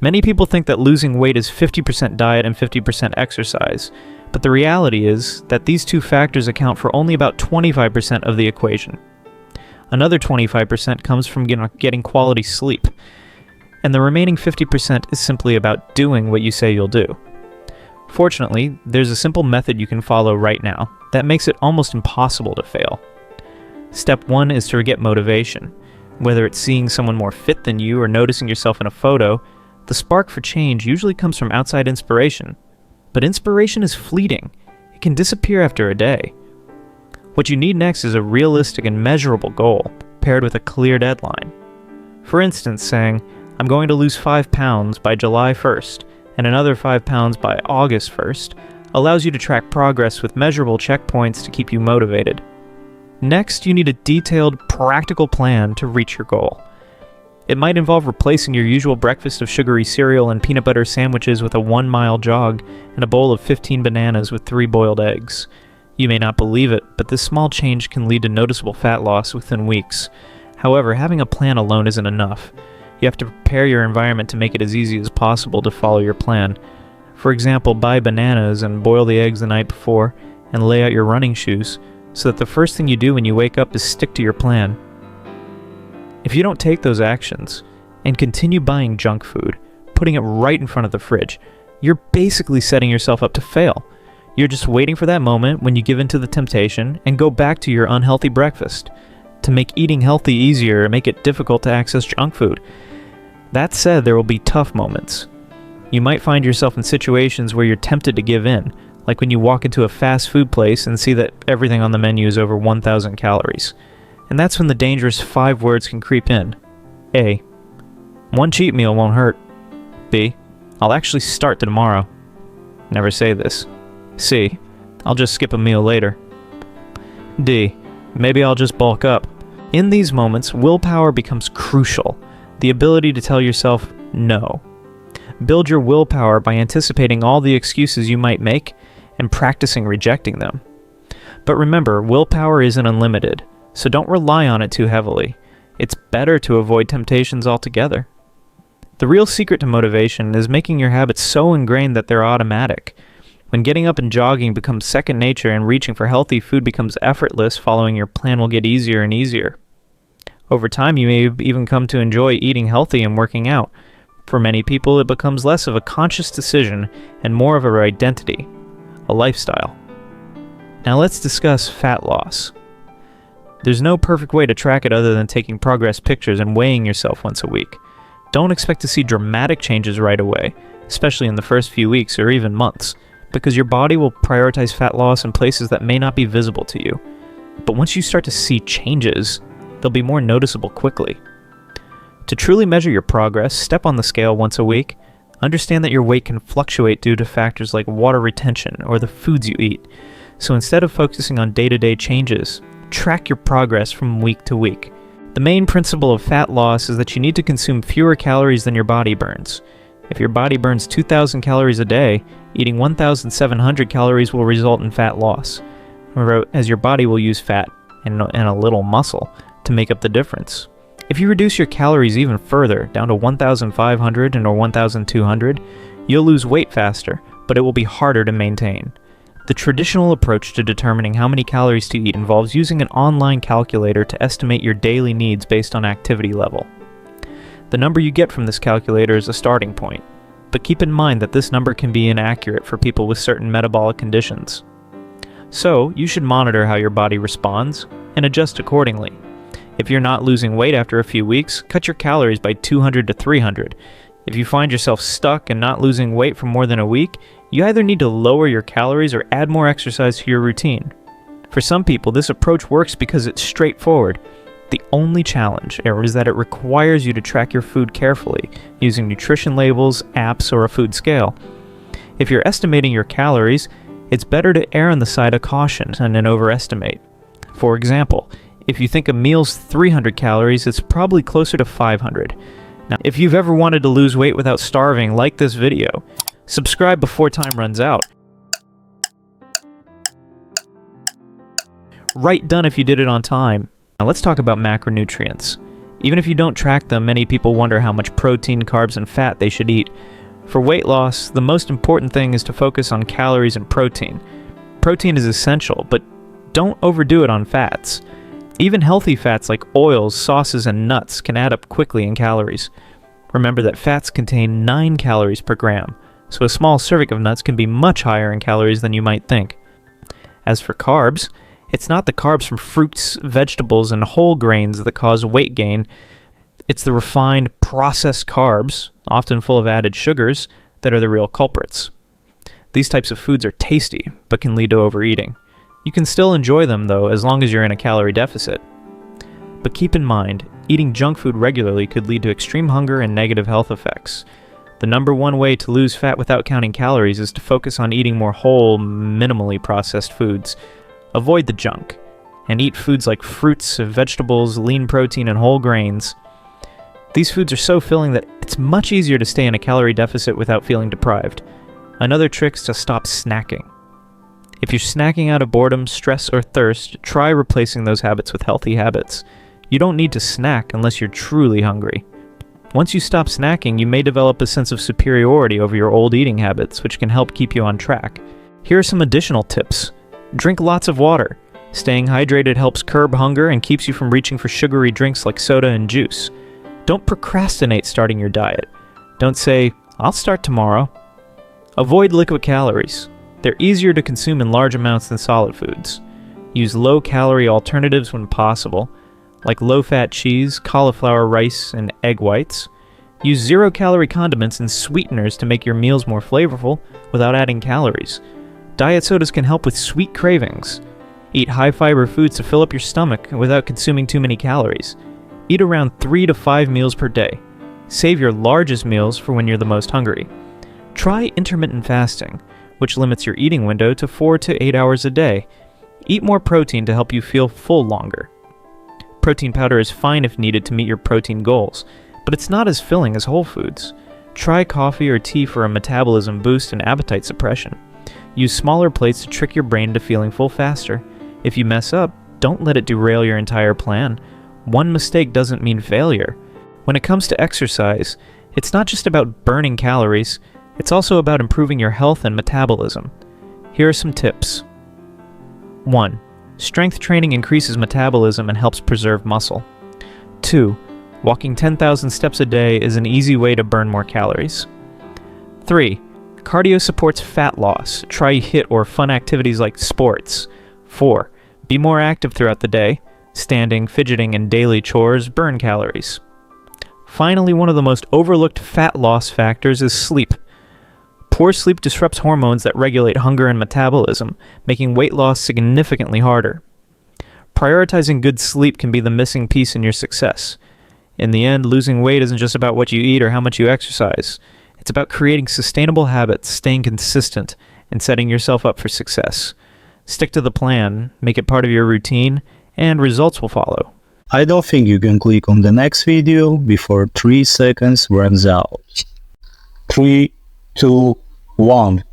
Many people think that losing weight is 50% diet and 50% exercise, but the reality is that these two factors account for only about 25% of the equation. Another 25% comes from getting quality sleep, and the remaining 50% is simply about doing what you say you'll do. Fortunately, there's a simple method you can follow right now that makes it almost impossible to fail. Step 1 is to get motivation. Whether it's seeing someone more fit than you or noticing yourself in a photo, the spark for change usually comes from outside inspiration. But inspiration is fleeting. It can disappear after a day. What you need next is a realistic and measurable goal, paired with a clear deadline. For instance, saying, I'm going to lose 5 pounds by July 1st, and another 5 pounds by August 1st, allows you to track progress with measurable checkpoints to keep you motivated. Next, you need a detailed, practical plan to reach your goal. It might involve replacing your usual breakfast of sugary cereal and peanut butter sandwiches with a 1-mile jog and a bowl of 15 bananas with 3 boiled eggs. You may not believe it, but this small change can lead to noticeable fat loss within weeks. However, having a plan alone isn't enough. You have to prepare your environment to make it as easy as possible to follow your plan. For example, buy bananas and boil the eggs the night before, and lay out your running shoes, so that the first thing you do when you wake up is stick to your plan. If you don't take those actions, and continue buying junk food, putting it right in front of the fridge, you're basically setting yourself up to fail. You're just waiting for that moment when you give in to the temptation and go back to your unhealthy breakfast. To make eating healthy easier, make it difficult to access junk food. That said, there will be tough moments. You might find yourself in situations where you're tempted to give in, like when you walk into a fast food place and see that everything on the menu is over 1,000 calories. And that's when the dangerous 5 words can creep in. A. 1 cheat meal won't hurt. B. I'll actually start tomorrow. Never say this. C. I'll just skip a meal later. D. Maybe I'll just bulk up. In these moments, willpower becomes crucial. The ability to tell yourself no. Build your willpower by anticipating all the excuses you might make and practicing rejecting them. But remember, willpower isn't unlimited, so don't rely on it too heavily. It's better to avoid temptations altogether. The real secret to motivation is making your habits so ingrained that they're automatic. When getting up and jogging becomes second nature and reaching for healthy food becomes effortless, following your plan will get easier and easier. Over time, you may even come to enjoy eating healthy and working out. For many people, it becomes less of a conscious decision and more of an identity, a lifestyle. Now let's discuss fat loss. There's no perfect way to track it other than taking progress pictures and weighing yourself once a week. Don't expect to see dramatic changes right away, especially in the first few weeks or even months, because your body will prioritize fat loss in places that may not be visible to you. But once you start to see changes, they'll be more noticeable quickly. To truly measure your progress, step on the scale once a week. Understand that your weight can fluctuate due to factors like water retention or the foods you eat. So instead of focusing on day-to-day changes, track your progress from week to week. The main principle of fat loss is that you need to consume fewer calories than your body burns. If your body burns 2,000 calories a day, eating 1,700 calories will result in fat loss, as your body will use fat and a little muscle to make up the difference. If you reduce your calories even further, down to 1,500 or 1,200, you'll lose weight faster, but it will be harder to maintain. The traditional approach to determining how many calories to eat involves using an online calculator to estimate your daily needs based on activity level. The number you get from this calculator is a starting point, but keep in mind that this number can be inaccurate for people with certain metabolic conditions. So, you should monitor how your body responds and adjust accordingly. If you're not losing weight after a few weeks, cut your calories by 200 to 300. If you find yourself stuck and not losing weight for more than a week, you either need to lower your calories or add more exercise to your routine. For some people, this approach works because it's straightforward. The only challenge is that it requires you to track your food carefully, using nutrition labels, apps, or a food scale. If you're estimating your calories, it's better to err on the side of caution and then overestimate. For example, if you think a meal's 300 calories, it's probably closer to 500. Now, if you've ever wanted to lose weight without starving, like this video. Subscribe before time runs out. Right done if you did it on time. Now let's talk about macronutrients. Even if you don't track them, many people wonder how much protein, carbs, and fat they should eat. For weight loss, the most important thing is to focus on calories and protein. Protein is essential, but don't overdo it on fats. Even healthy fats like oils, sauces, and nuts can add up quickly in calories. Remember that fats contain 9 calories per gram, so a small serving of nuts can be much higher in calories than you might think. As for carbs, it's not the carbs from fruits, vegetables, and whole grains that cause weight gain. It's the refined, processed carbs, often full of added sugars, that are the real culprits. These types of foods are tasty, but can lead to overeating. You can still enjoy them, though, as long as you're in a calorie deficit. But keep in mind, eating junk food regularly could lead to extreme hunger and negative health effects. The number one way to lose fat without counting calories is to focus on eating more whole, minimally processed foods. Avoid the junk, and eat foods like fruits, vegetables, lean protein, and whole grains. These foods are so filling that it's much easier to stay in a calorie deficit without feeling deprived. Another trick is to stop snacking. If you're snacking out of boredom, stress, or thirst, try replacing those habits with healthy habits. You don't need to snack unless you're truly hungry. Once you stop snacking, you may develop a sense of superiority over your old eating habits, which can help keep you on track. Here are some additional tips. Drink lots of water. Staying hydrated helps curb hunger and keeps you from reaching for sugary drinks like soda and juice. Don't procrastinate starting your diet. Don't say, "I'll start tomorrow." Avoid liquid calories. They're easier to consume in large amounts than solid foods. Use low-calorie alternatives when possible, like low-fat cheese, cauliflower rice, and egg whites. Use zero-calorie condiments and sweeteners to make your meals more flavorful without adding calories. Diet sodas can help with sweet cravings. Eat high-fiber foods to fill up your stomach without consuming too many calories. Eat around 3 to 5 meals per day. Save your largest meals for when you're the most hungry. Try intermittent fasting, which limits your eating window to 4 to 8 hours a day. Eat more protein to help you feel full longer. Protein powder is fine if needed to meet your protein goals, but it's not as filling as whole foods. Try coffee or tea for a metabolism boost and appetite suppression. Use smaller plates to trick your brain into feeling full faster. If you mess up, don't let it derail your entire plan. One mistake doesn't mean failure. When it comes to exercise, it's not just about burning calories, it's also about improving your health and metabolism. Here are some tips. 1. Strength training increases metabolism and helps preserve muscle. 2. Walking 10,000 steps a day is an easy way to burn more calories. 3. Cardio supports fat loss. Try HIIT or fun activities like sports. 4. Be more active throughout the day. Standing, fidgeting, and daily chores burn calories. Finally, one of the most overlooked fat loss factors is sleep. Poor sleep disrupts hormones that regulate hunger and metabolism, making weight loss significantly harder. Prioritizing good sleep can be the missing piece in your success. In the end, losing weight isn't just about what you eat or how much you exercise. It's about creating sustainable habits, staying consistent, and setting yourself up for success. Stick to the plan, make it part of your routine, and results will follow. I don't think you can click on the next video before 3 seconds runs out. 3, 2, 1.